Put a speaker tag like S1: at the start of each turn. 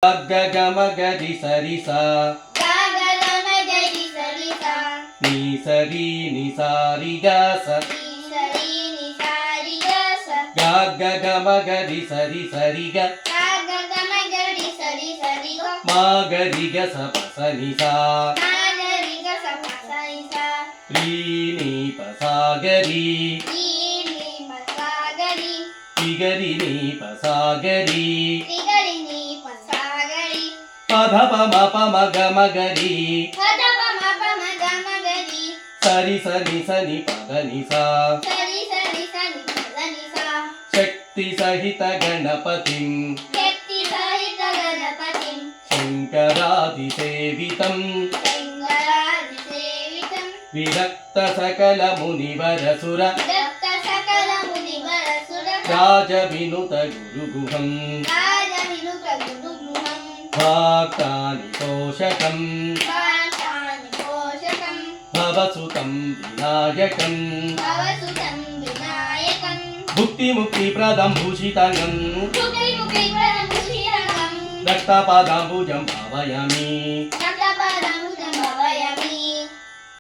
S1: గగమగరి సరిసా నీ సరి ని సారి గస గగమగరి సరి సరిగ మాగరి గస పసనిసా రీ ని పసాగరి తిగరి ని పసాగరి పధ పమ పమ గమగరి సరి సని సని పదనిసా శక్తి సహిత గణపతిం శంకరాది సేవితం విరక్త సకల మునివరసుర రాజ వినుత గురుగుహం భక్తాని పోషకం భవసుతం వినాయకం భుక్తి ముక్తి ప్రదం భూషితంగం రక్తపాదాంబుజం భావయామి